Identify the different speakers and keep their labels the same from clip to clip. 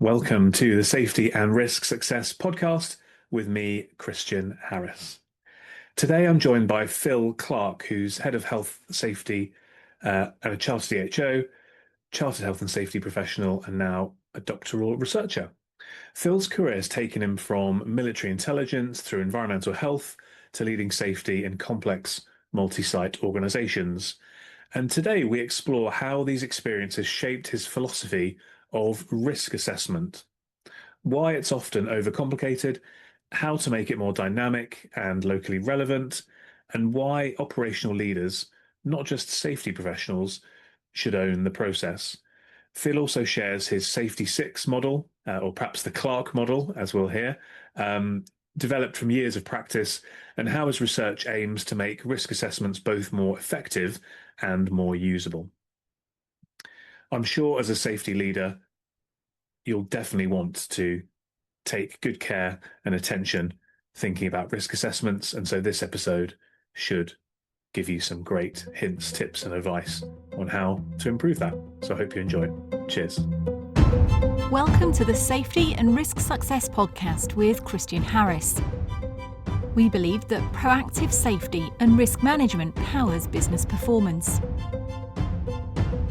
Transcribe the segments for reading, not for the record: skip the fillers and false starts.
Speaker 1: Welcome to the Safety and Risk Success podcast with me, Christian Harris. Today I'm joined by Phil Clarke, who's Head of Health Safety and a Chartered DHO, Chartered Health and Safety Professional, and now a doctoral researcher. Phil's career has taken him from military intelligence through environmental health to leading safety in complex multi-site organizations. And today we explore how these experiences shaped his philosophy of risk assessment, why it's often overcomplicated, how to make it more dynamic and locally relevant, and why operational leaders, not just safety professionals, should own the process. Phil also shares his Safety Six model, or perhaps the Clarke model, as we'll hear, developed from years of practice, and how his research aims to make risk assessments both more effective and more usable. I'm sure as a safety leader, you'll definitely want to take good care and attention thinking about risk assessments. And so this episode should give you some great hints, tips, and advice on how to improve that. So I hope you enjoy. Cheers.
Speaker 2: Welcome to the Safety and Risk Success podcast with Christian Harris. We believe that proactive safety and risk management powers business performance.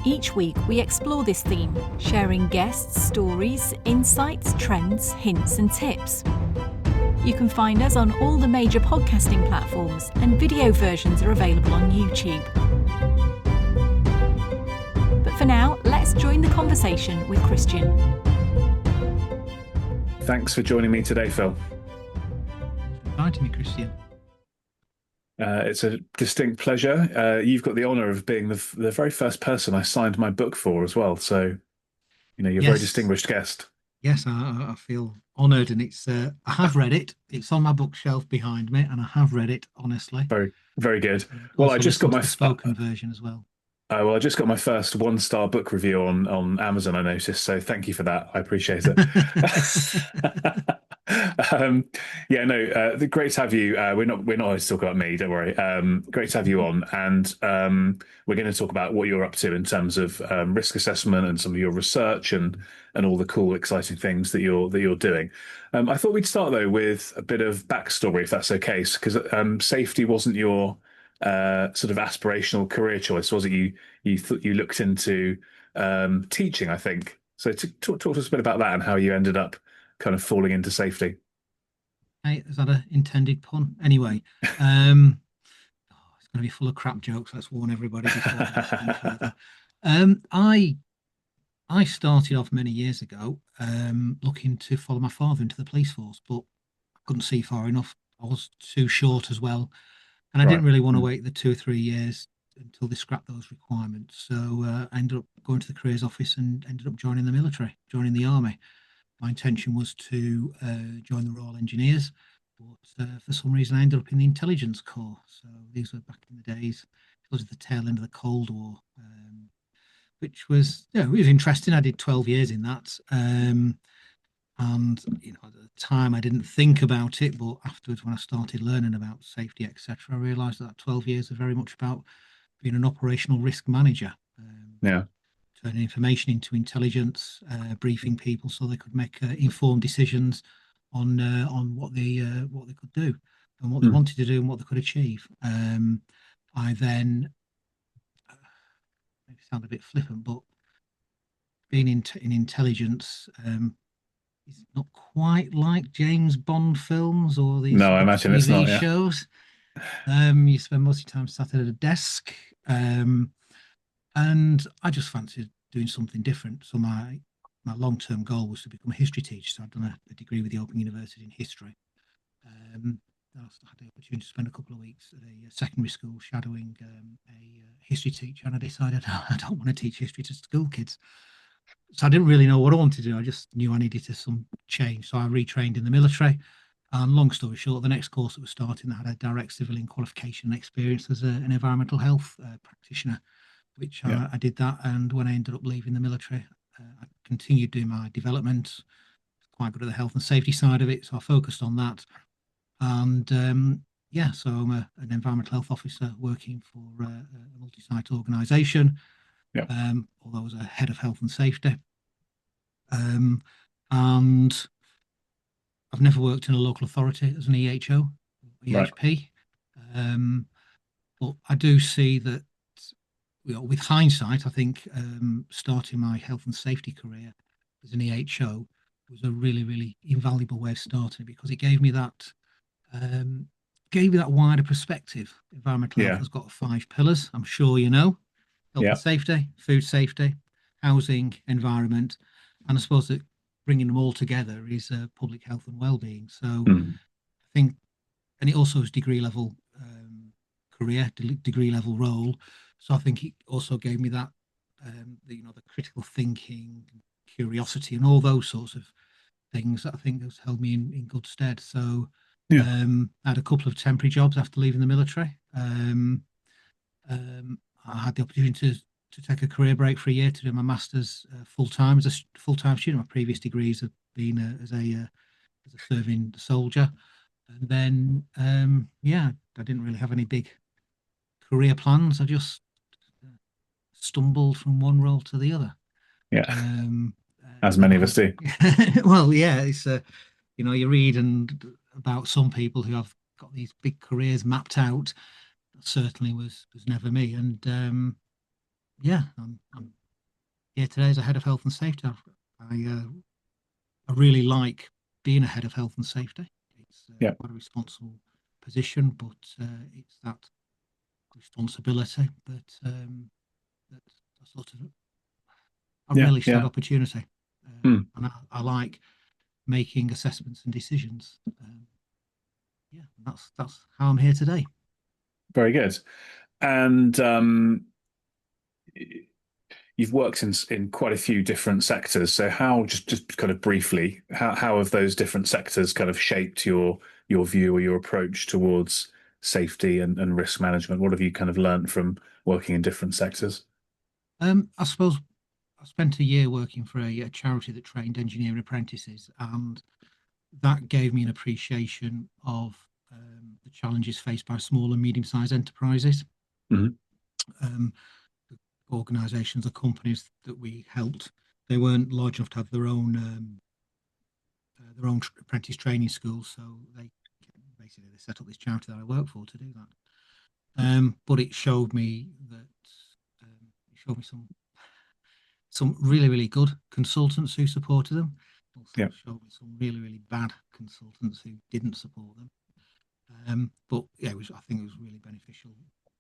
Speaker 2: Each week we explore this theme, sharing guests, stories, insights, trends, hints and tips. You can find us on all the major podcasting platforms, and video versions are available on YouTube. But for now, let's join the conversation with Christian.
Speaker 1: Thanks for joining me today, Phil.
Speaker 3: Inviting me, Christian.
Speaker 1: It's a distinct pleasure. You've got the honour of being the very first person I signed my book for as well. So, you're a very distinguished guest.
Speaker 3: Yes, I feel honoured, and it's I have read it. It's on my bookshelf behind me, and I have read it honestly.
Speaker 1: Very, very good. Well, I just got my
Speaker 3: spoken version as well.
Speaker 1: Well, I just got my first 1-star book review on Amazon, I noticed. So thank you for that. I appreciate it. Great to have you. We're not always talking about me, don't worry. Great to have you on, and we're going to talk about what you're up to in terms of risk assessment and some of your research and all the cool, exciting things that you're doing. I thought we'd start though with a bit of backstory, if that's okay, because safety wasn't your sort of aspirational career choice, was it? You looked into teaching, I think. So talk to us a bit about that and how you ended up kind of falling into safety.
Speaker 3: Hey, is that an intended pun? Anyway, it's going to be full of crap jokes. Let's warn everybody before I started off many years ago looking to follow my father into the police force, but I couldn't see far enough. I was too short as well. And I didn't really want to wait the 2 or 3 years until they scrapped those requirements. So I ended up going to the careers office and ended up joining the military, joining the army. My intention was to join the Royal Engineers, but for some reason I ended up in the intelligence corps. So these were back in the days, it was at the tail end of the Cold War, which was, it was interesting. I did 12 years in that. And at the time I didn't think about it, but afterwards when I started learning about safety, etc., I realised that 12 years are very much about being an operational risk manager. Turning information into intelligence, briefing people so they could make informed decisions on what they could do and what they wanted to do and what they could achieve. I then, maybe sound a bit flippant, but being in intelligence. It's not quite like James Bond films or these
Speaker 1: I imagine
Speaker 3: TV
Speaker 1: it's not, yeah.
Speaker 3: shows. You spend most of your time sat at a desk, and I just fancied doing something different. So my long-term goal was to become a history teacher. So I'd done a degree with the Open University in history. I had the opportunity to spend a couple of weeks at a secondary school shadowing a history teacher, and I decided I don't want to teach history to school kids. So I didn't really know what I wanted to do. I just knew I needed some change. So I retrained in the military. And long story short, the next course that was starting, I had a direct civilian qualification and experience as an environmental health practitioner, which I did that. And when I ended up leaving the military, I continued doing my development, quite good at the health and safety side of it. So I focused on that. And so I'm an environmental health officer working for a multi-site organisation. Although I was a head of health and safety. and I've never worked in a local authority as an EHO,
Speaker 1: Right.
Speaker 3: EHP. Um, but I do see that, with hindsight, I think starting my health and safety career as an EHO was a really, really invaluable way of starting, because it um, gave me that wider perspective. Environmental health
Speaker 1: Yeah.
Speaker 3: has got 5 pillars, I'm sure you know: health and
Speaker 1: Yeah.
Speaker 3: safety, food safety, housing, environment, and I suppose that bringing them all together is public health and well-being. So
Speaker 1: Mm.
Speaker 3: I think, and it also is degree level career, degree level role. So I think it also gave me that, the critical thinking, curiosity, and all those sorts of things that I think has held me in good stead. So
Speaker 1: Yeah.
Speaker 3: I had a couple of temporary jobs after leaving the military. I had the opportunity to take a career break for a year to do my master's full time as a full time student. My previous degrees have been as a serving soldier, and then yeah, I didn't really have any big career plans. I just stumbled from one role to the other.
Speaker 1: Yeah.
Speaker 3: Um,
Speaker 1: As
Speaker 3: Never
Speaker 1: many of us
Speaker 3: had.
Speaker 1: do.
Speaker 3: Well, yeah, it's you read about some people who have got these big careers mapped out. That certainly was never me. And yeah, I'm here today as a head of health and safety. I really like being a head of health and safety. It's
Speaker 1: Yeah.
Speaker 3: quite a responsible position, but it's that responsibility that I sort of I
Speaker 1: Yeah.
Speaker 3: relish that
Speaker 1: Yeah.
Speaker 3: opportunity,
Speaker 1: Mm.
Speaker 3: and I like making assessments and decisions. Yeah, that's how I'm here today.
Speaker 1: Very good. And you've worked in quite a few different sectors. So how, just kind of briefly, how have those different sectors kind of shaped your view or your approach towards safety and risk management? What have you kind of learned from working in different sectors?
Speaker 3: I suppose I spent a year working for a charity that trained engineering apprentices, and that gave me an appreciation of the challenges faced by small and medium-sized enterprises.
Speaker 1: Hmm.
Speaker 3: Um, the organisations or companies that we helped, they weren't large enough to have their own apprentice training schools, so they set up this charity that I work for to do that. But it showed me some really, really good consultants who supported them. Also
Speaker 1: Yeah.
Speaker 3: showed me some really, really bad consultants who didn't support them. But yeah, I think it was really beneficial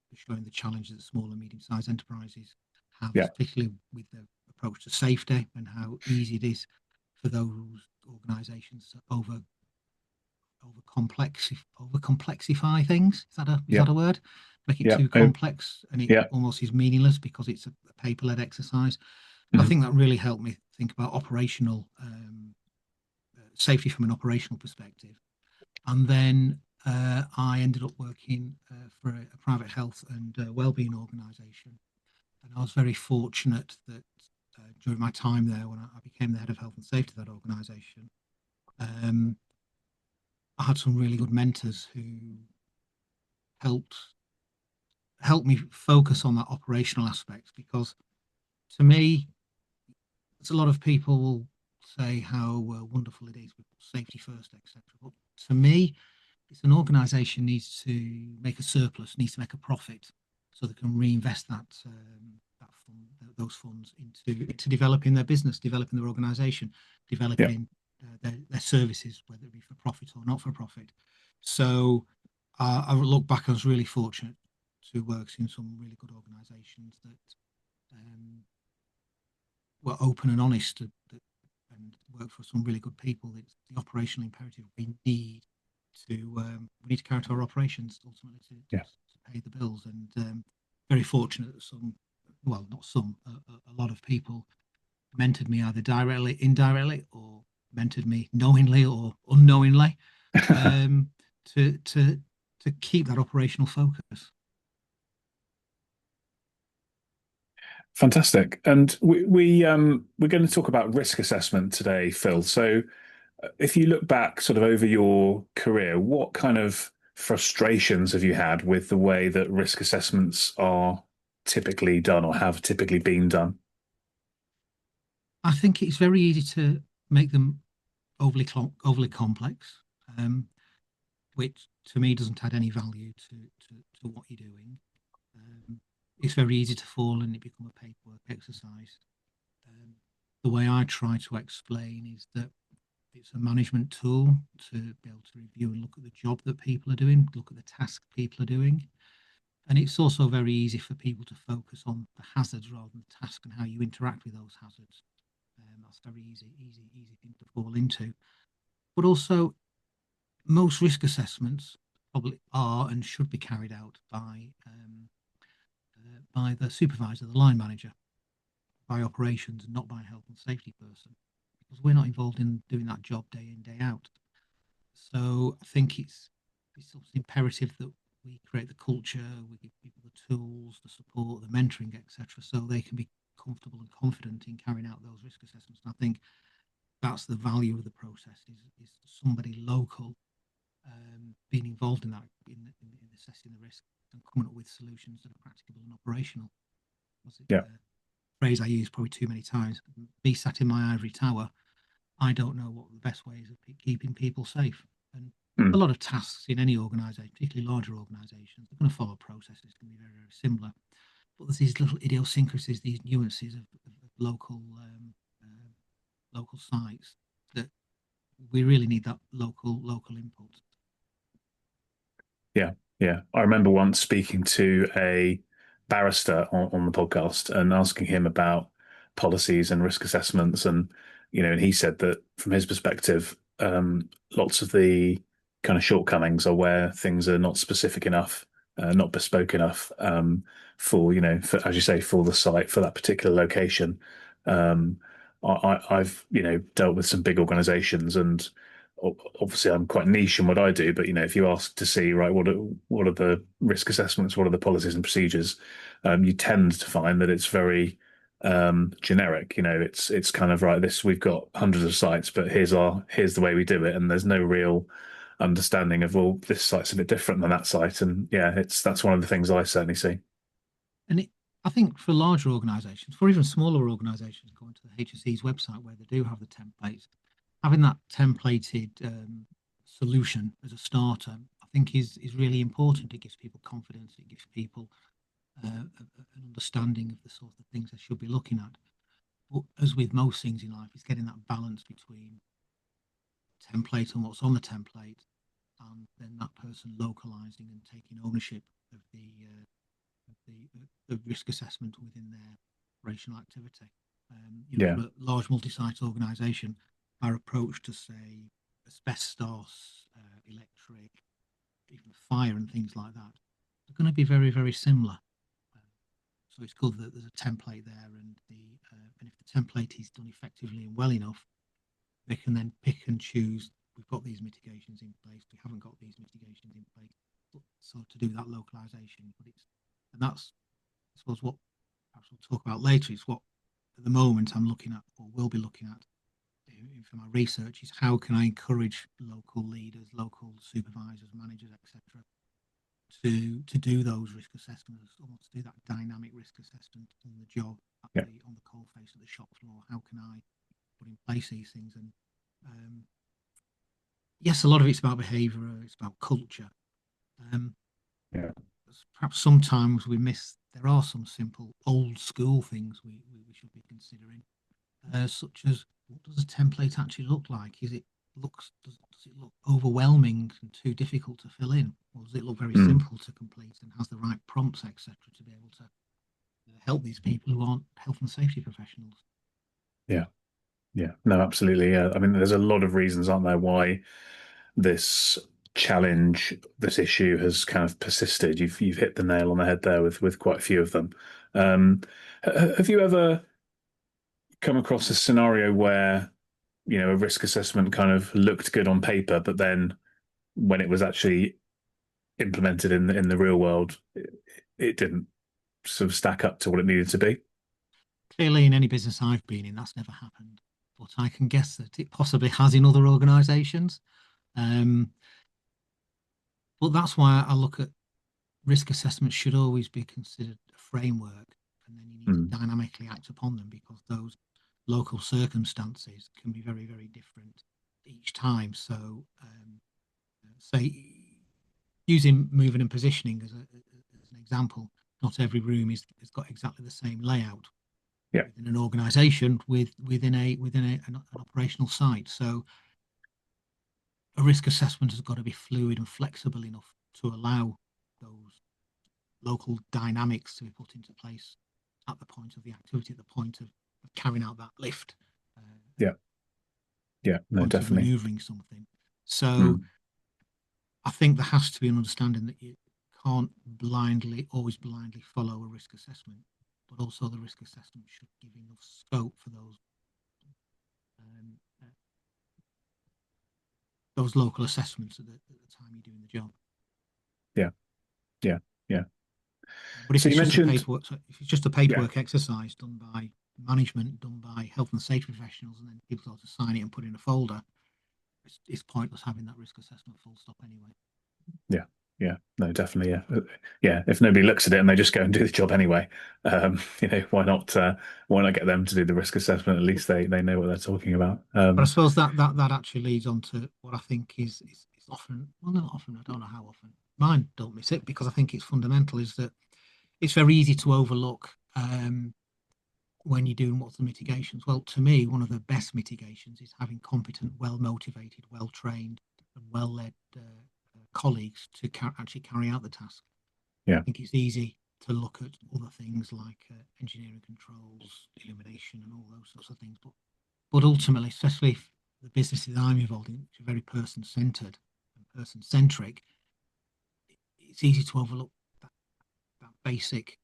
Speaker 3: for showing the challenges that small and medium-sized enterprises have,
Speaker 1: Yeah.
Speaker 3: particularly with their approach to safety, and how easy it is for those organisations to over complexify things. Is
Speaker 1: Yeah.
Speaker 3: that a word? Make it
Speaker 1: Yeah.
Speaker 3: too
Speaker 1: Oh,
Speaker 3: complex, and it
Speaker 1: yeah.
Speaker 3: almost is meaningless because it's a paper-led exercise. I
Speaker 1: Hmm.
Speaker 3: think that really helped me think about operational safety from an operational perspective. And then I ended up working for a private health and wellbeing organisation, and I was very fortunate that during my time there, when I became the head of health and safety of that organisation, um, I had some really good mentors who helped helped me focus on that operational aspect. Because to me, it's a lot of people will say how wonderful it is with safety first, etc. But to me, it's an organisation needs to make a surplus, needs to make a profit, so they can reinvest those funds into developing their business, developing their organisation,
Speaker 1: Yeah.
Speaker 3: developing their services, whether it be for profit or not for profit. So I look back, I was really fortunate to work in some really good organisations that um, were open and honest, and work for some really good people. It's the operational imperative we need to carry out our operations ultimately
Speaker 1: Yeah.
Speaker 3: to pay the bills. And very fortunate that not some, a lot of people mentored me either directly, indirectly, or mentored me knowingly or unknowingly, um, to keep that operational focus.
Speaker 1: Fantastic. And we're going to talk about risk assessment today, Phil. So if you look back sort of over your career, what kind of frustrations have you had with the way that risk assessments are typically done or have typically been done?
Speaker 3: I think it's very easy to make them overly complex, which to me doesn't add any value to what you're doing. It's very easy to fall and it become a paperwork exercise. The way I try to explain is that it's a management tool to be able to review and look at the job that people are doing, look at the task people are doing. And it's also very easy for people to focus on the hazards rather than the task and how you interact with those hazards. That's very easy thing to fall into. But also, most risk assessments probably are and should be carried out by the supervisor, the line manager, by operations, and not by a health and safety person, because we're not involved in doing that job day in, day out. So I think it's imperative that we create the culture, we give people the tools, the support, the mentoring, etc., so they can be comfortable and confident in carrying out those risk assessments. And I think that's the value of the process, is somebody local being involved in that, in assessing the risk and coming up with solutions that are practicable and operational.
Speaker 1: Yeah.
Speaker 3: Phrase I use probably too many times. Me sat in my ivory tower, I don't know what the best ways of keeping people safe. And a lot of tasks in any organisation, particularly larger organisations, they're going to follow processes. It's going to be very, very similar. But there's these little idiosyncrasies, these nuances of local sites that we really need that local input.
Speaker 1: Yeah. I remember once speaking to a barrister on the podcast and asking him about policies and risk assessments, and and he said that from his perspective, lots of the kind of shortcomings are where things are not specific enough, not bespoke enough, for for, as you say, for the site, for that particular location. I've dealt with some big organisations, and obviously I'm quite niche in what I do, but if you ask to see, right, what are the risk assessments, what are the policies and procedures, you tend to find that it's very generic. It's kind of, right, this, we've got hundreds of sites, but here's the way we do it, and there's no real understanding of, well, this site's a bit different than that site. And yeah, that's one of the things I certainly see.
Speaker 3: And I think for larger organisations, for even smaller organisations, going to the HSE's website where they do have the templates, having that templated solution as a starter, I think is really important. It gives people confidence. It gives people an understanding of the sort of things they should be looking at. But as with most things in life, it's getting that balance between template and what's on the template, and then that person localizing and taking ownership of the risk assessment within their operational activity. For a large multi-site organisation, our approach to, say, asbestos, electric, even fire and things like that, are going to be very, very similar. So it's good that there's a template there, and if the template is done effectively and well enough, they can then pick and choose. We've got these mitigations in place. We haven't got these mitigations in place. So to do that localization, and that's, I suppose, what perhaps we'll talk about later. Is what at the moment I'm looking at, or will be looking at, for my research, is how can I encourage local leaders, local supervisors, managers, etc., to do those risk assessments, or to do that dynamic risk assessment on the job, on the coal face of the shop floor. How can I put in place these things? And yes, a lot of it's about behaviour, it's about culture. Perhaps sometimes we miss. There are some simple old school things we should be considering, such as, what does a template actually look like? Does it look overwhelming and too difficult to fill in, or does it look very simple to complete and has the right prompts, etc., to be able to help these people who aren't health and safety professionals?
Speaker 1: Yeah, no, absolutely. Yeah, I mean, there's a lot of reasons, aren't there, why this issue has kind of persisted. You've hit the nail on the head there with quite a few of them. Have you ever come across a scenario where a risk assessment kind of looked good on paper, but then when it was actually implemented in the real world, it didn't sort of stack up to what it needed to be?
Speaker 3: Clearly, in any business I've been in, that's never happened, but I can guess that it possibly has in other organisations. But that's why I look at risk assessments should always be considered a framework, and then you need to dynamically act upon them, because those local circumstances can be very, very different each time. So, say, using moving and positioning as an example, not every room has got exactly the same layout within an organisation within an operational site. So, a risk assessment has got to be fluid and flexible enough to allow those local dynamics to be put into place at the point of the activity, at the point of carrying out that lift.
Speaker 1: No, definitely.
Speaker 3: Maneuvering something. So I think there has to be an understanding that you can't always blindly follow a risk assessment, but also the risk assessment should give enough scope for those local assessments at the time you're doing the job.
Speaker 1: Yeah.
Speaker 3: But if it's just a paperwork exercise done by management, done by health and safety professionals, and then people sort of sign it and put it in a folder, it's pointless having that risk assessment full stop anyway.
Speaker 1: No, definitely. If nobody looks at it and they just go and do the job anyway, why not get them to do the risk assessment? At least they know what they're talking about.
Speaker 3: But I suppose that actually leads on to what I think is often, well, not often, I don't know how often, mine don't miss it, because I think it's fundamental, is that it's very easy to overlook when you're doing what's the mitigations. Well, to me, one of the best mitigations is having competent, well-motivated, well-trained and well-led colleagues to actually carry out the task. I think it's easy to look at other things like engineering controls, illumination and all those sorts of things. But ultimately, especially if the businesses I'm involved in, which are very person-centered and person-centric, it's easy to overlook that basic,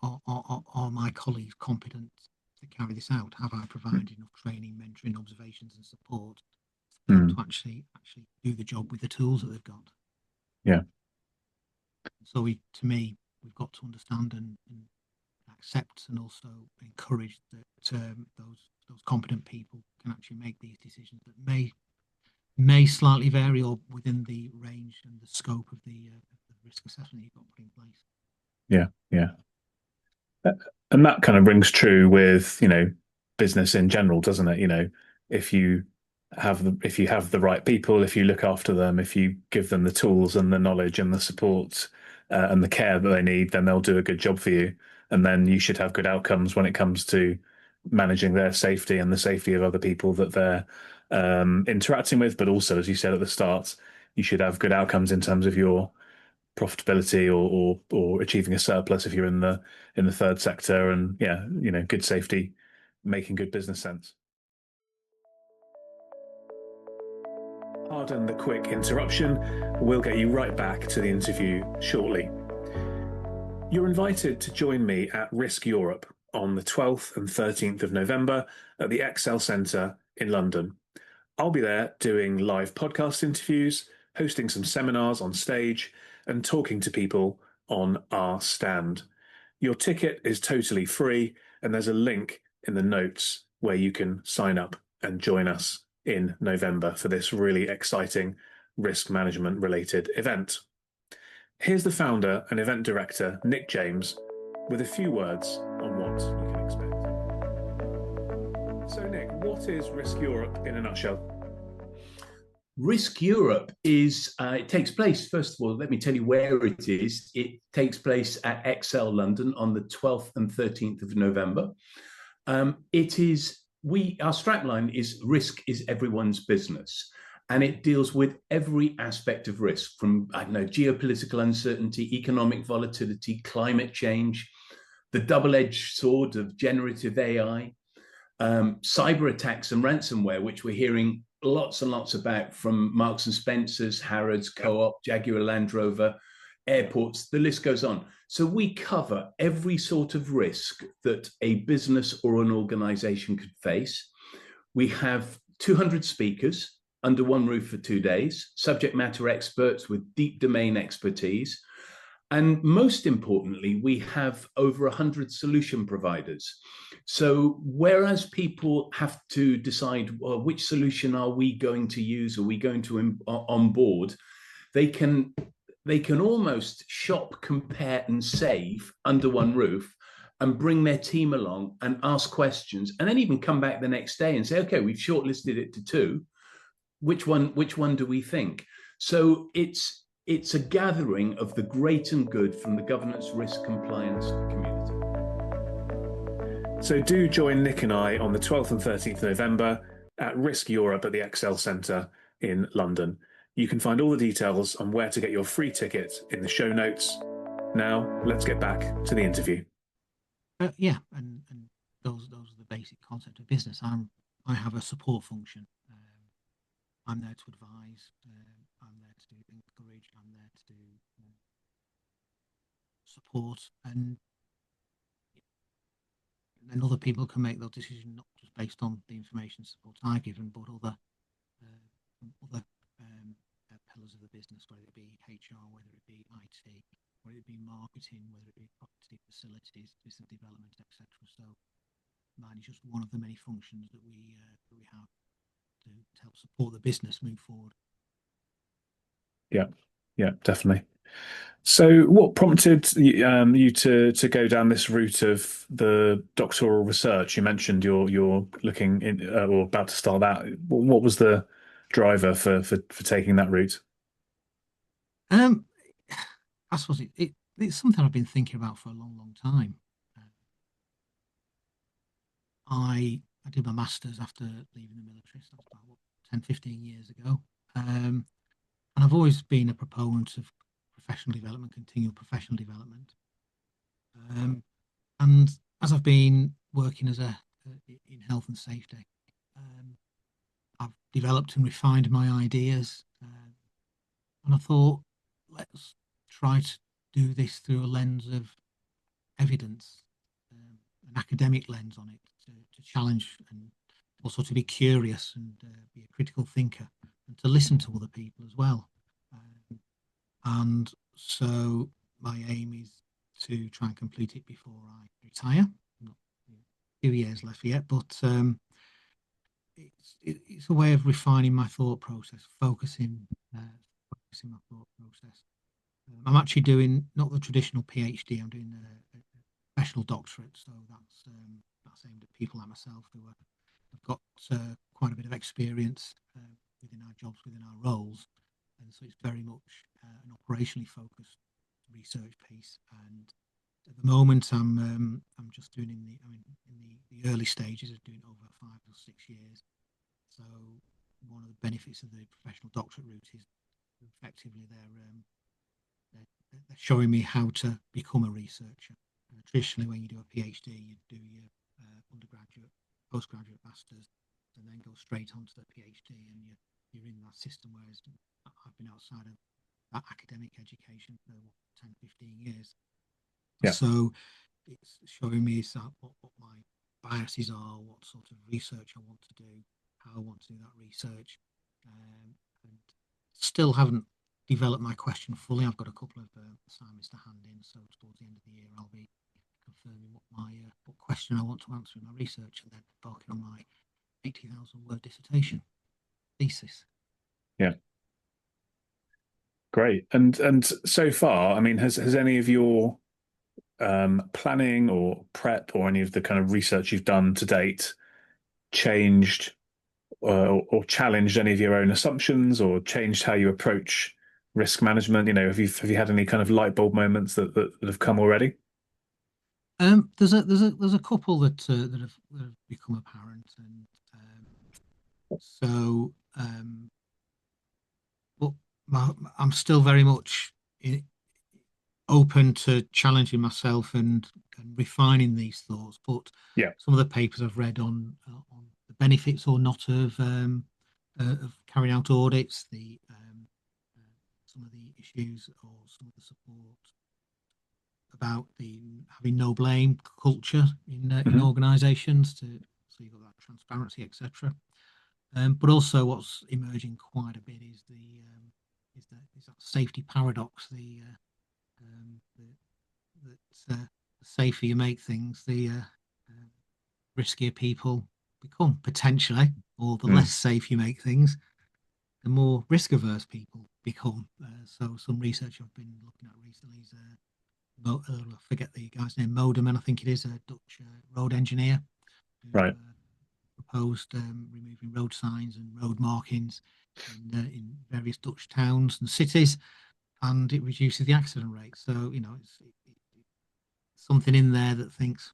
Speaker 3: are my colleagues competent to carry this out? Have I provided enough training, mentoring, observations and support for them to actually do the job with the tools that they've got? So we've got to understand and accept and also encourage that those competent people can actually make these decisions that may slightly vary or within the range and the scope of the risk assessment you've got put in place.
Speaker 1: And that kind of rings true with business in general, doesn't it? If you have the right people, if you look after them, if you give them the tools and the knowledge and the support and the care that they need, then they'll do a good job for you. And then you should have good outcomes when it comes to managing their safety and the safety of other people that they're interacting with. But also, as you said at the start, you should have good outcomes in terms of your profitability or achieving a surplus if you're in the third sector, and good safety, making good business sense. Pardon the quick interruption. We'll get you right back to the interview shortly. You're invited to join me at Risk Europe on the 12th and 13th of November at the Excel Centre in London. I'll be there doing live podcast interviews, hosting some seminars on stage, and talking to people on our stand. Your ticket is totally free, and there's a link in the notes where you can sign up and join us in November for this really exciting risk management related event. Here's the founder and event director, Nick James, with a few words on what you can expect. So Nick, what is Risk Europe in a nutshell?
Speaker 4: Risk Europe is, it takes place, first of all, let me tell you where it is. It takes place at Excel London on the 12th and 13th of November. Our strapline is risk is everyone's business. And it deals with every aspect of risk, from, geopolitical uncertainty, economic volatility, climate change, the double-edged sword of generative AI, cyber attacks and ransomware, which we're hearing lots and lots about from Marks and Spencer's, Harrods, Co-op, Jaguar Land Rover, airports, the list goes on. So we cover every sort of risk that a business or an organization could face. We have 200 speakers under one roof for 2 days, subject matter experts with deep domain expertise. And most importantly, we have over 100 solution providers. So whereas people have to decide, well, which solution are we going to use, are we going to onboard, they can almost shop, compare and save under one roof and bring their team along and ask questions, and then even come back the next day and say, okay, we've shortlisted it to 2. Which one do we think? So it's a gathering of the great and good from the governance risk compliance community.
Speaker 1: So do join Nick and I on the 12th and 13th November at Risk Europe at the Excel Centre in London. You can find all the details on where to get your free ticket in the show notes. Now, let's get back to the interview.
Speaker 3: Yeah, and those are the basic concept of business. I have a support function. I'm there to advise. I'm there to encourage. I'm there to support, and other people can make those decisions not just based on the information support I've given, but other pillars of the business, whether it be HR, whether it be IT, whether it be marketing, whether it be property, facilities, business development, etc. So mine is just one of the many functions that we have to help support the business move forward.
Speaker 1: Yeah, definitely. So what prompted you to go down this route of the doctoral research? You mentioned you're looking in or about to start that. What was the driver for taking that route?
Speaker 3: I suppose it's something I've been thinking about for a long time. I did my master's after leaving the military, so that's about 10, 15 years ago. And I've always been a proponent of professional development, continual professional development. And as I've been working in health and safety, I've developed and refined my ideas. And I thought, let's try to do this through a lens of evidence, an academic lens on it, to challenge and also to be curious and be a critical thinker and to listen to other people as well. And so my aim is to try and complete it before I retire. Not a few years left yet, but it's a way of refining my thought process, focusing my thought process. I'm actually doing not the traditional PhD. I'm doing a professional doctorate, so that's aimed at people like myself who have got quite a bit of experience within our jobs, within our roles, and so it's very much an operationally focused research piece. And at the moment, I'm just doing in the early stages of doing over 5 or 6 years. So one of the benefits of the professional doctorate route is effectively they're showing me how to become a researcher. Traditionally, when you do a PhD, you do your undergraduate, postgraduate, masters, and then go straight onto the PhD, and you're in that system. Whereas I've been outside of that academic education for 10, 15 years.
Speaker 1: Yeah.
Speaker 3: So it's showing me what my biases are, what sort of research I want to do, how I want to do that research, and still haven't developed my question fully. I've got a couple of assignments to hand in, so towards the end of the year I'll be confirming what question I want to answer in my research, and then embarking on my 80,000 word dissertation thesis.
Speaker 1: Yeah, great. And so far, I mean, has any of your planning or prep or any of the kind of research you've done to date changed or challenged any of your own assumptions, or changed how you approach risk management? You know, have you had any kind of light bulb moments that have come already?
Speaker 3: There's a couple that have become apparent, and but I'm still very much open to challenging myself and refining these thoughts. But
Speaker 1: yeah,
Speaker 3: some of the papers I've read on the benefits or not of carrying out audits, some of the issues or some of the support about having no blame culture in organisations, so you've got that transparency, etc. But also, what's emerging quite a bit is that safety paradox. The safer you make things, the riskier people become potentially, or the less safe you make things, the more risk averse people become. So some research I've been looking at recently is I forget the guy's name, Moderman, I think it is, a Dutch road engineer who
Speaker 1: Right.
Speaker 3: proposed removing road signs and road markings in various Dutch towns and cities, and it reduces the accident rate. So, it's something in there that thinks,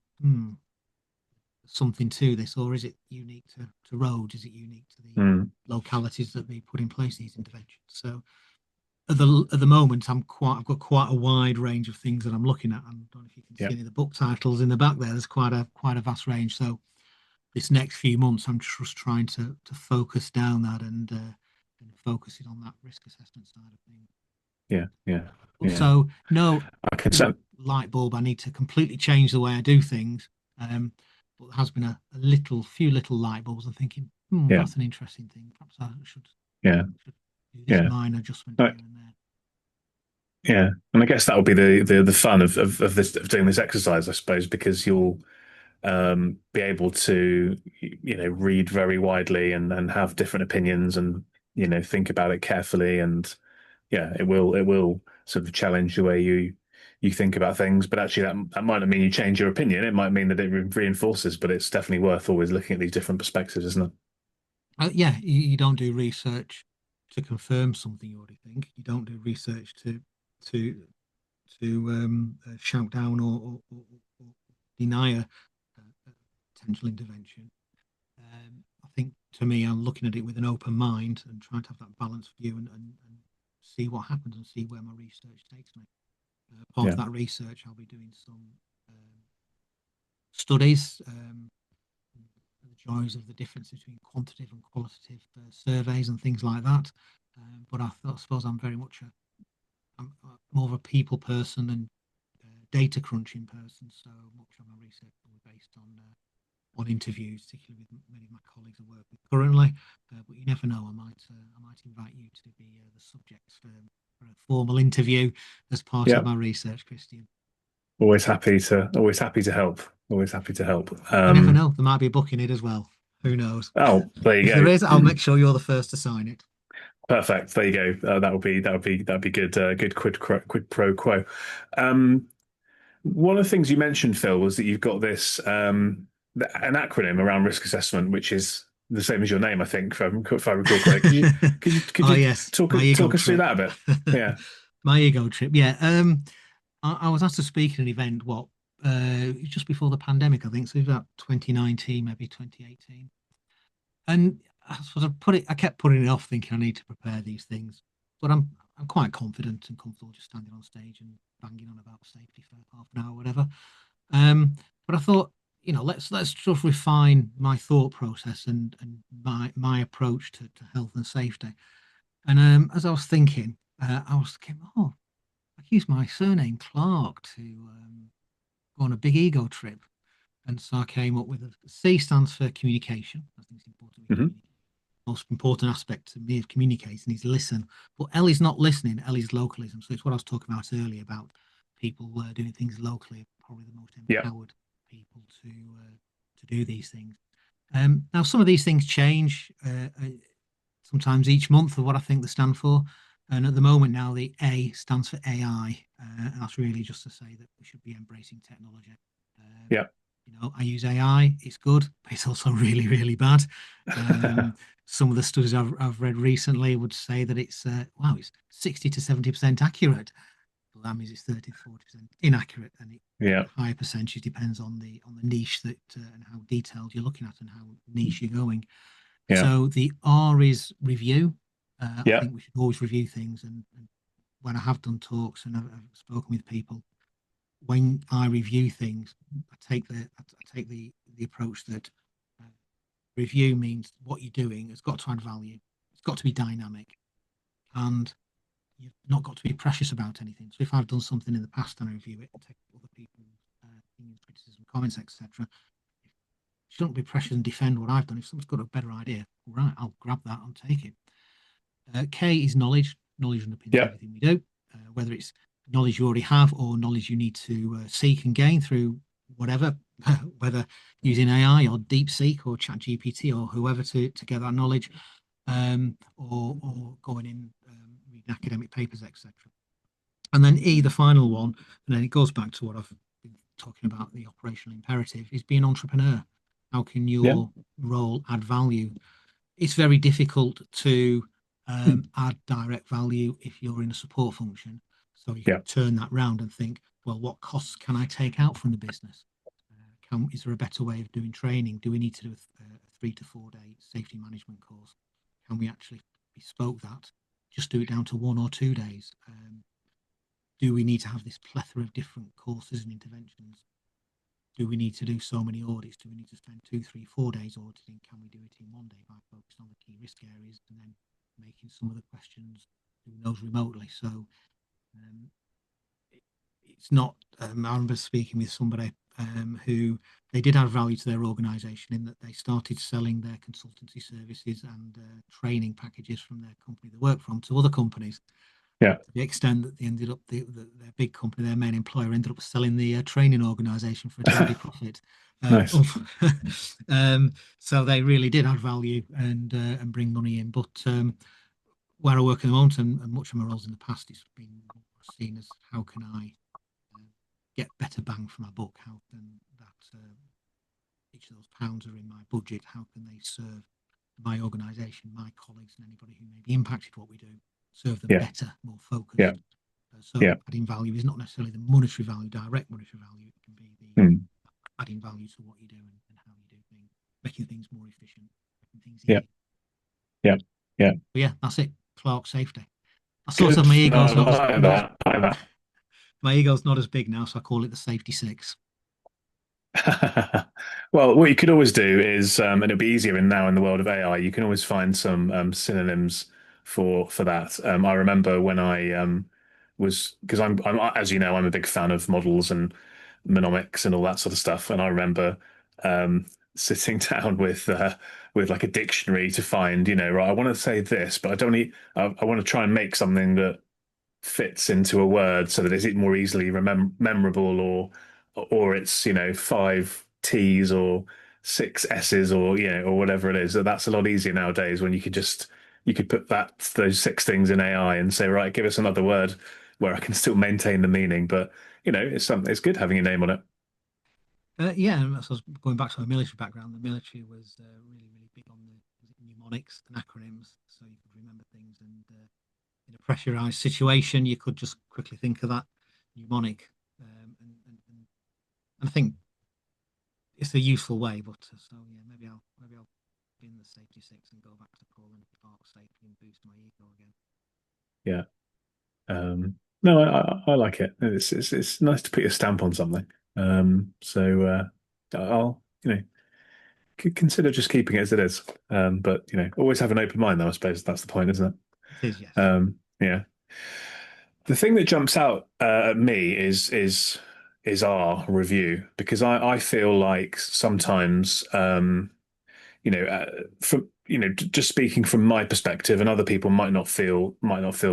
Speaker 3: something to this, or is it unique to roads? Is it unique to the
Speaker 1: Mm.
Speaker 3: localities that they put in place these interventions? So at the moment, I've got quite a wide range of things that I'm looking at. I don't know if you can see any of the book titles in the back there. There's quite a vast range. So this next few months, I'm just trying to focus down that and focusing on that risk assessment side of things.
Speaker 1: Yeah.
Speaker 3: So no
Speaker 1: I can sense.
Speaker 3: light bulb. I need to completely change the way I do things. But there has been a few little light bulbs. I'm thinking,
Speaker 1: Yeah.
Speaker 3: that's an interesting thing. Perhaps I should do this
Speaker 1: Yeah.
Speaker 3: minor adjustment here and there.
Speaker 1: Yeah, and I guess that would be the fun of this, of doing this exercise, I suppose, because you'll be able to read very widely and have different opinions and think about it carefully, and it will sort of challenge the way you think about things. But actually, that might not mean you change your opinion. It might mean that it reinforces. But it's definitely worth always looking at these different perspectives, isn't it?
Speaker 3: Yeah, you don't do research to confirm something you already think. You don't do research to shout down or deny a potential intervention. I think, to me, I'm looking at it with an open mind and trying to have that balanced view and see what happens and see where my research takes me. Part of that research, I'll be doing some studies, the joys of the difference between quantitative and qualitative surveys and things like that. But I suppose I'm very much I'm more of a people person and data crunching person. So much of my research will be based on interviews, particularly with many of my colleagues I work with currently. But you never know, I might invite you to be the subject for a formal interview as part of my research, Christian.
Speaker 1: Always happy to help. Always happy to help.
Speaker 3: You never know, there might be a book in it as well. Who knows?
Speaker 1: Oh, there you
Speaker 3: if
Speaker 1: go.
Speaker 3: there is, I'll make sure you're the first to sign it.
Speaker 1: Perfect. There you go. That'd be good. Good quid pro quo. One of the things you mentioned, Phil, was that you've got this an acronym around risk assessment, which is the same as your name, I think, if I recall correctly. Could you
Speaker 3: yes,
Speaker 1: talk us through that a bit? Yeah.
Speaker 3: My ego trip. Yeah. I was asked to speak at an event, just before the pandemic, I think. So it was about 2019, maybe 2018. And I kept putting it off, thinking I need to prepare these things. But I'm quite confident and comfortable just standing on stage and banging on about safety for half an hour, or whatever. But I thought, let's just refine my thought process and my approach to health and safety. And as I was thinking, oh, I could use my surname Clarke to go on a big ego trip. And so I came up with C stands for communication. I think it's important.
Speaker 1: Mm-hmm.
Speaker 3: Most important aspect to me of communicating is listen. But L is not listening. L is localism. So it's what I was talking about earlier about people doing things locally, probably the most empowered people to do these things. Now, some of these things change sometimes each month of what I think they stand for. And at the moment now, the A stands for AI. And that's really just to say that we should be embracing technology. I use AI. It's good, but it's also really, really bad. Some of the studies I've read recently would say that it's 60 to 70% accurate. Well, that means it's 30 to 40% inaccurate, and a higher percentage depends on the niche that and how detailed you're looking at and how niche you're going. So the R is review. I think we should always review things, and when I have done talks and I've spoken with people, when I review things, I take the approach that review means what you're doing has got to add value. It's got to be dynamic, and you've not got to be precious about anything. So if I've done something in the past and I review it and take other people's opinions, criticism, comments, etc., you shouldn't be precious and defend what I've done. If someone's got a better idea, right, I'll grab that and take it. K is knowledge. Knowledge underpins everything we do, whether it's knowledge you already have or knowledge you need to seek and gain through whatever, whether using AI or DeepSeek or ChatGPT or whoever to get that knowledge, or going in reading academic papers, etc. And then E, the final one, and then it goes back to what I've been talking about, the operational imperative, is be an entrepreneur. How can
Speaker 1: Yeah.
Speaker 3: your role add value? It's very difficult to add direct value if you're in a support function. So you
Speaker 1: Yeah.
Speaker 3: can turn that round and think, well, what costs can I take out from the business? Is there a better way of doing training? Do we need to do a 3 to 4 day safety management course? Can we actually bespoke that? Just do it down to 1 or 2 days. Do we need to have this plethora of different courses and interventions? Do we need to do so many audits? Do we need to spend 2, 3, 4 days auditing? Can we do it in 1 day by focusing on the key risk areas and then making some of the questions, doing those remotely? So it's not, I remember speaking with somebody who they did add value to their organisation in that they started selling their consultancy services and training packages from their company they work from to other companies.
Speaker 1: Yeah.
Speaker 3: To the extent that they ended up, their big company, their main employer, ended up selling the training organisation for a tidy profit.
Speaker 1: Nice.
Speaker 3: So they really did add value and bring money in. But where I work at the moment, and much of my roles in the past, it's been seen as how can I get better bang for my buck? How can that each of those pounds are in my budget? How can they serve my organisation, my colleagues, and anybody who may be impacted what we do? Serve them better, more focused.
Speaker 1: Yeah.
Speaker 3: So adding value is not necessarily the monetary value, direct monetary value. It can be the adding value to what you do and how you do things, making things more efficient, making things easy.
Speaker 1: Yeah.
Speaker 3: But yeah, that's it. Clarke safety. I sort
Speaker 1: Good.
Speaker 3: of my ego's
Speaker 1: No,
Speaker 3: not
Speaker 1: I
Speaker 3: as
Speaker 1: like that.
Speaker 3: my ego's not as big now, so I call it the safety 6.
Speaker 1: Well, what you could always do is, and it'll be easier in the world of AI, you can always find some synonyms for that. I remember when I was because I'm as you know I'm a big fan of models and mnemonics and all that sort of stuff, and I remember sitting down with like a dictionary to find, right, I want to say this, but I don't need, I want to try and make something that fits into a word so that it's more easily memorable, or it's 5 T's or 6 S's, or or whatever it is. So that's a lot easier nowadays when you could put those 6 things in AI and say, right, give us another word where I can still maintain the meaning, but it's good having your name on it.
Speaker 3: Yeah, and so going back to my military background, the military was really, really big on the mnemonics and acronyms, so you could remember things. And in a pressurized situation, you could just quickly think of that mnemonic. And I think it's a useful way. But so yeah, maybe I'll be in the safety 6 and go back to calling Clarke safety and boost my ego again.
Speaker 1: Yeah. No, I like it. It's nice to put your stamp on something. So I'll consider just keeping it as it is. But always have an open mind, though. I suppose that's the point, isn't
Speaker 3: It is, yes.
Speaker 1: it? Yeah. The thing that jumps out at me is our review, because I feel like sometimes from just speaking from my perspective, and other people might not feel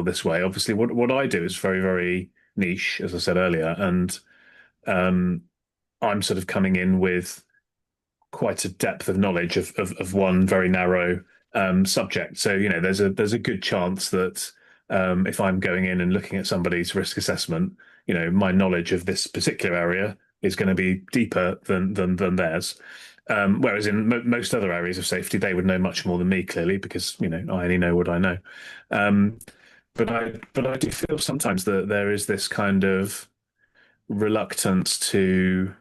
Speaker 1: this way. Obviously, what I do is very, very niche, as I said earlier, and um, I'm sort of coming in with quite a depth of knowledge of one very narrow subject. So there's a good chance that if I'm going in and looking at somebody's risk assessment, my knowledge of this particular area is going to be deeper than theirs. Whereas in most other areas of safety, they would know much more than me, clearly, because I only know what I know. Um, but I do feel sometimes that there is this kind of reluctance to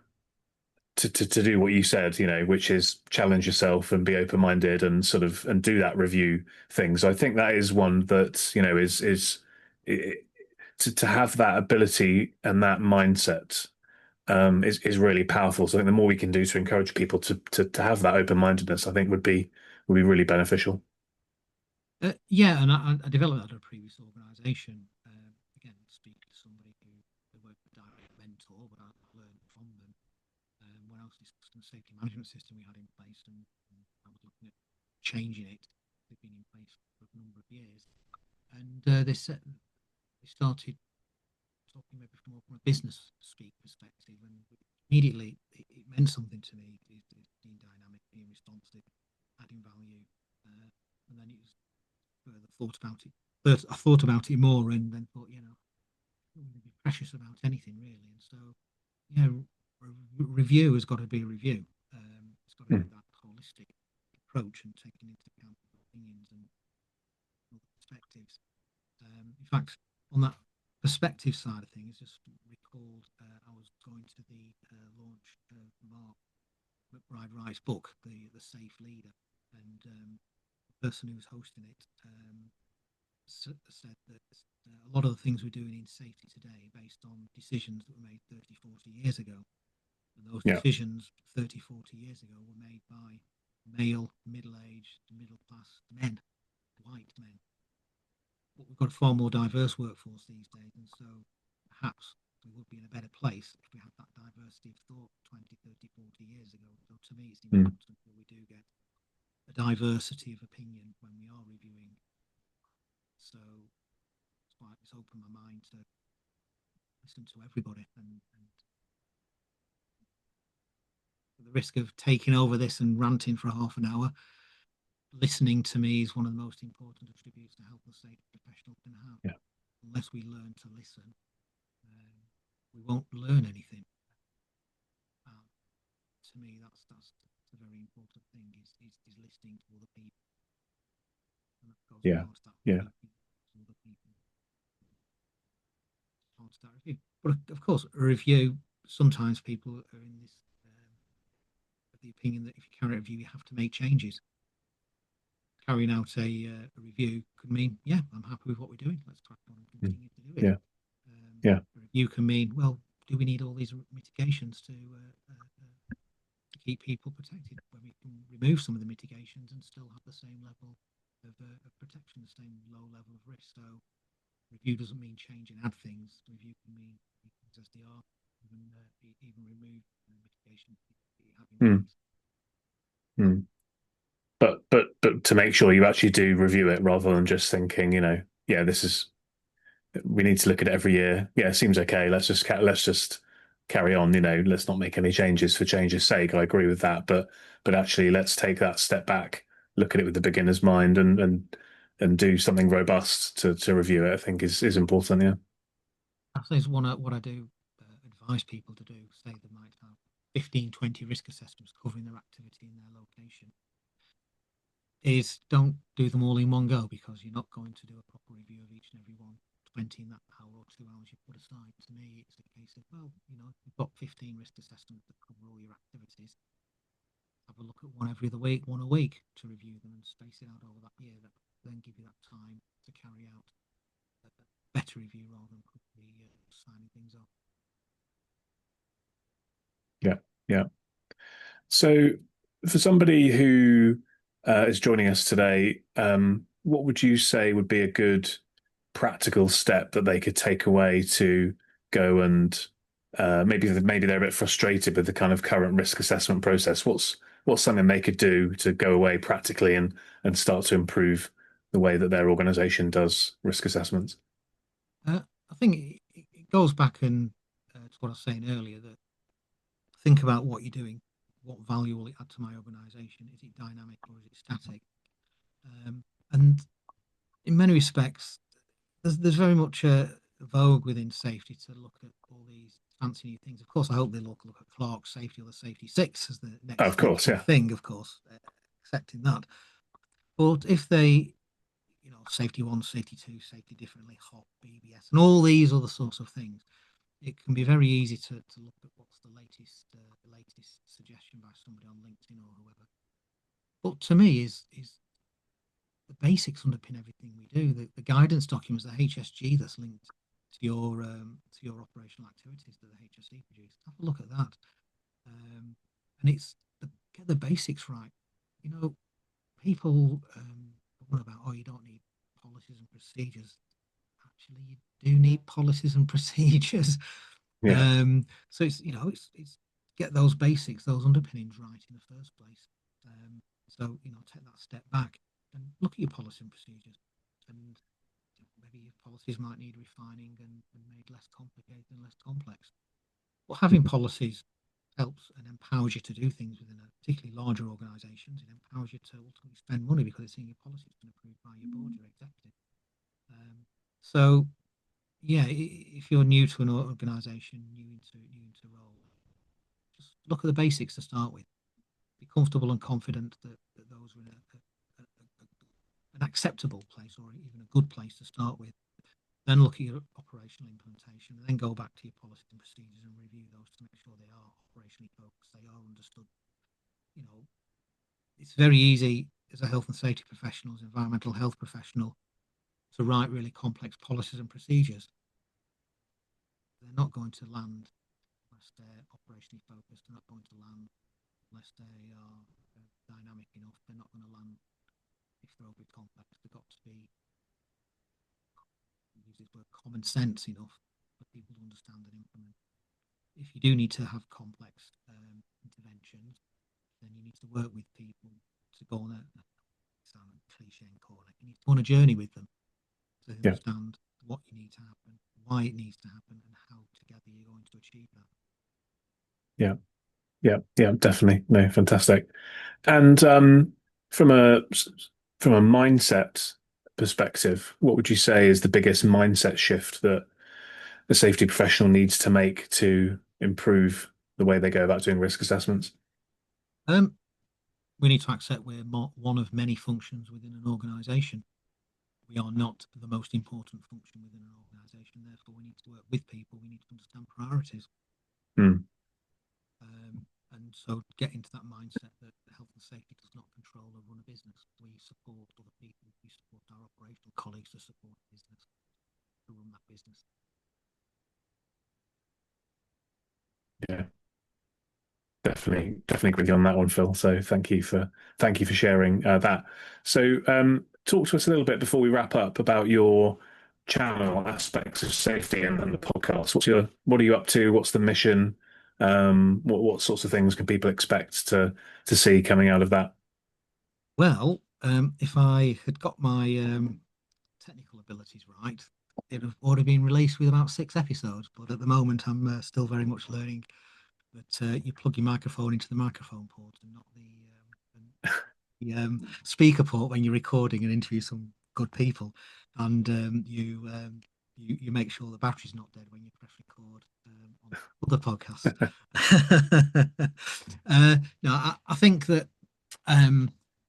Speaker 1: do what you said, which is challenge yourself and be open-minded and sort of and do that review thing. So I think that is one that is to have that ability and that mindset is really powerful. So I think the more we can do to encourage people to have that open-mindedness, I think would be really beneficial.
Speaker 3: Yeah, and I developed that at a previous organisation. Again, speak to somebody who they weren't a direct mentor, but I learned from them. When I was discussing the safety management system we had in place, and I was looking at changing it. They've been in place for a number of years, and they started talking maybe from a business speak perspective, and immediately it meant something to me. Being dynamic, being responsive, adding value, and then it was further thought about it. But I thought about it more, and then thought, be precious about anything really. And so, yeah, review has got to be a review. It's got to be that holistic approach and taking into account opinions and perspectives. In fact, on that perspective side of things, just recalled I was going to the launch of Mark McBride Wright's book, the Safe Leader, and the person who was hosting it said that a lot of the things we're doing in safety today are based on decisions that were made 30, 40 years ago. And those decisions 30, 40 years ago were made by male, middle-aged, middle-class men, white men. But we've got a far more diverse workforce these days, and so perhaps we would be in a better place if we had that diversity of thought 20, 30, 40 years ago. So to me, it's important that we do get a diversity of opinion when we are reviewing. So it's why it's opened my mind to listen to everybody, and at the risk of taking over this and ranting for half an hour, listening to me is one of the most important attributes a health and safety professional can have.
Speaker 1: Yeah.
Speaker 3: Unless we learn to listen, we won't learn anything. To me, that's a very important thing is listening to other people. And that goes towards that other people. Towards that review. But of course, a review, sometimes people are in this of the opinion that if you carry out a review, you have to make changes. Carrying out a review could mean, I'm happy with what we're doing. Let's crack on and continue to do it. A review can mean, well, do we need all these mitigations to keep people protected, when we can remove some of the mitigations and still have the same level of protection, the same low level of risk. So review doesn't mean change and add things. Review can mean things as they are, even remove the mitigation that you have in place.
Speaker 1: But to make sure you actually do review it rather than just thinking, we need to look at it every year. Yeah, it seems okay. Let's just carry on. Let's not make any changes for change's sake. I agree with that, but actually, let's take that step back, look at it with the beginner's mind, and do something robust to review it. I think is important. Yeah,
Speaker 3: I think what I do advise people to do. Say they might have 15, 20 risk assessments covering their activity in their location. Is don't do them all in one go, because you're not going to do a proper review of each and every one 20 in that hour or 2 hours you put aside. To me, it's a case of, well, you've got 15 risk assessments that cover all your activities. Have a look at one every other week, one a week, to review them and space it out over that year. That then give you that time to carry out a better review rather than quickly signing things off.
Speaker 1: Yeah. So for somebody who is joining us today, what would you say would be a good practical step that they could take away to go and maybe they're a bit frustrated with the kind of current risk assessment process? What's something they could do to go away practically and start to improve the way that their organization does risk assessments?
Speaker 3: I think it goes back to what I was saying earlier, that think about what you're doing. What value will it add to my organisation? Is it dynamic or is it static? And in many respects, there's very much a vogue within safety to look at all these fancy new things. Of course, I hope they look at Clarke's safety or the Safety 6 as the next thing, of course, accepting that. But if they, safety 1, safety 2, safety differently, HOP, BBS, and all these other sorts of things, it can be very easy to look at what's the latest suggestion by somebody on LinkedIn or whoever. But to me, is the basics underpin everything we do. The guidance documents, the HSG that's linked to your operational activities that the HSE produce. Have a look at that, and it's get the basics right. People what about, you don't need policies and procedures. Actually, you do need policies and procedures. So it's get those basics, those underpinnings right in the first place. So take that step back and look at your policy and procedures, and maybe your policies might need refining and made less complicated and less complex. But having policies helps and empowers you to do things within a particularly larger organisations. It empowers you to ultimately spend money because it's in your policies been approved by your board, your executive. So yeah, if you're new to an organisation, new into role, just look at the basics to start with. Be comfortable and confident that those are in an acceptable place or even a good place to start with. Then look at your operational implementation, and then go back to your policies and procedures and review those to make sure they are operationally focused, they are understood. You know, it's very easy as a health and safety professional, as an environmental health professional, to write really complex policies and procedures. They're not going to land unless they're operationally focused. They're not going to land unless they are dynamic enough. They're not going to land if they're overly complex. They've got to be, use this word, common sense enough for people to understand and implement. If you do need to have complex interventions, then you need to work with people to go on a sound cliche and call it. You need to go on a journey with them to understand what you need to happen, why it needs to happen, and how together you're going to achieve that.
Speaker 1: Yeah, definitely. No, fantastic. And from a from a mindset perspective, what would you say is the biggest mindset shift that the safety professional needs to make to improve the way they go about doing risk assessments?
Speaker 3: We need to accept we're one of many functions within an organisation. We are not the most important function within an organisation. Therefore, we need to work with people. We need to understand priorities.
Speaker 1: Mm.
Speaker 3: And so get into that mindset that health and safety does not control or run a business. We support other people. We support our operational colleagues to support the business, to run that business.
Speaker 1: Yeah, definitely agree with you on that one, Phil. So thank you for sharing that. So talk to us a little bit before we wrap up about your channel aspects of safety and the podcast. What are you up to? What's the mission? What sorts of things can people expect to see coming out of that?
Speaker 3: Well, if I had got my technical abilities right, it would have already been released with about 6 episodes. But at the moment, I'm still very much learning that you plug your microphone into the microphone port and not the speaker port when you're recording and interview some good people, and you make sure the battery's not dead when you press record on other podcasts. No, I think that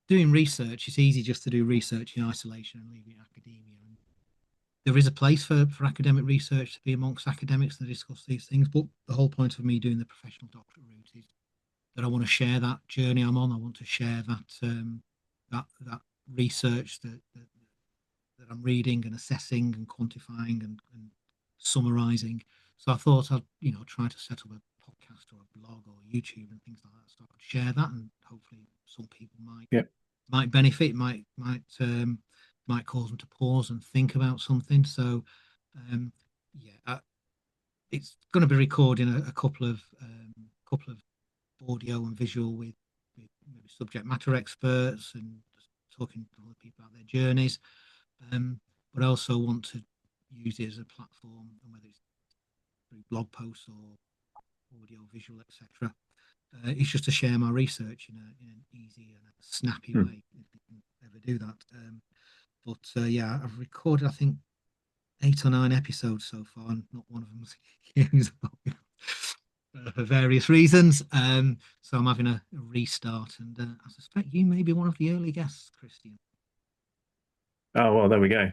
Speaker 3: doing research, it's easy just to do research in isolation and leave it in academia. And there is a place for academic research to be amongst academics to discuss these things. But the whole point of me doing the professional doctorate route is that I want to share that journey I'm on. I want to share that research that I'm reading and assessing and quantifying and summarizing. So I thought I'd try to set up a podcast or a blog or YouTube and things like that, so I could share that, and hopefully some people might benefit, might cause them to pause and think about something. So it's going to be recording a couple of audio and visual with maybe subject matter experts and just talking to other people about their journeys. But I also want to use it as a platform, and whether it's through blog posts or audio, visual, etc. It's just to share my research in an easy and a snappy way, if you can ever do that. I've recorded, I think, 8 or 9 episodes so far, and not one of them was used for various reasons. So I'm having a restart, and I suspect you may be one of the early guests, Christian.
Speaker 1: Oh well, there we go.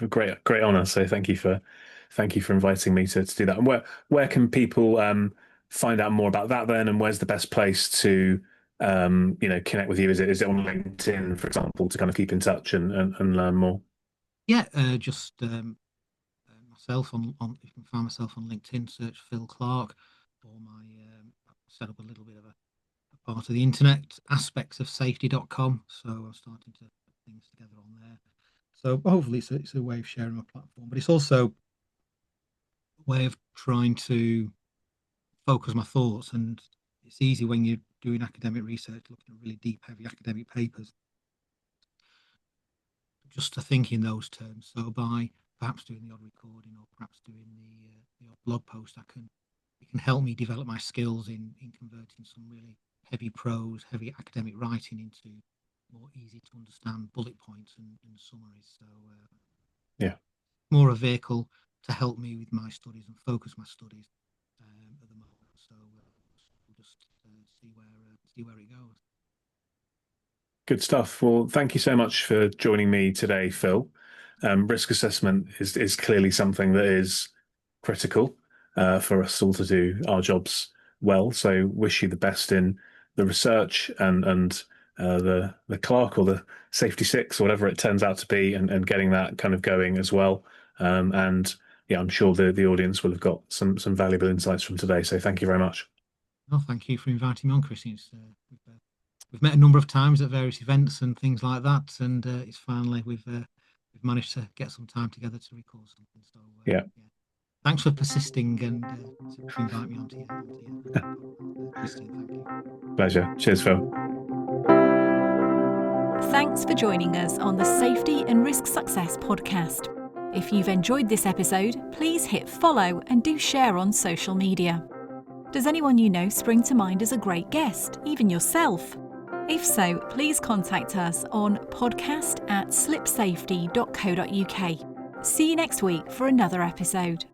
Speaker 1: Great honor. So thank you for inviting me to do that. And where can people find out more about that then? And where's the best place to connect with you? Is it on LinkedIn, for example, to kind of keep in touch and learn more?
Speaker 3: Yeah, just myself on you can find myself on LinkedIn, search Phil Clarke, or my I've set up a little bit of a part of the internet, aspects of safety.com. So I'm starting to put things together on there. So hopefully it's a way of sharing my platform, but it's also a way of trying to focus my thoughts. And it's easy when you're doing academic research, looking at really deep, heavy academic papers, just to think in those terms. So by perhaps doing the odd recording or perhaps doing the odd blog post, it can help me develop my skills in converting some really heavy prose, heavy academic writing into more easy to understand bullet points and summaries. So
Speaker 1: yeah,
Speaker 3: more a vehicle to help me with my studies and focus my studies at the moment. So we'll just see where it goes.
Speaker 1: Good stuff. Well, thank you so much for joining me today, Phil. Risk assessment is clearly something that is critical for us all to do our jobs well. So wish you the best in the research and the Clarke or the Safety 6 or whatever it turns out to be, and getting that kind of going as well. And yeah, I'm sure the audience will have got some valuable insights from today. So thank you very much.
Speaker 3: No, thank you for inviting me on, Christian. We've met a number of times at various events and things like that, and it's finally we've managed to get some time together to record something. So
Speaker 1: yeah.
Speaker 3: Thanks for persisting and to invite me onto your Christian. Thank you.
Speaker 1: Pleasure. Cheers, Phil.
Speaker 2: Thanks for joining us on the Safety and Risk Success podcast. If you've enjoyed this episode, please hit follow and do share on social media. Does anyone you know spring to mind as a great guest, even yourself? If so, please contact us on podcast@slipsafety.co.uk. See you next week for another episode.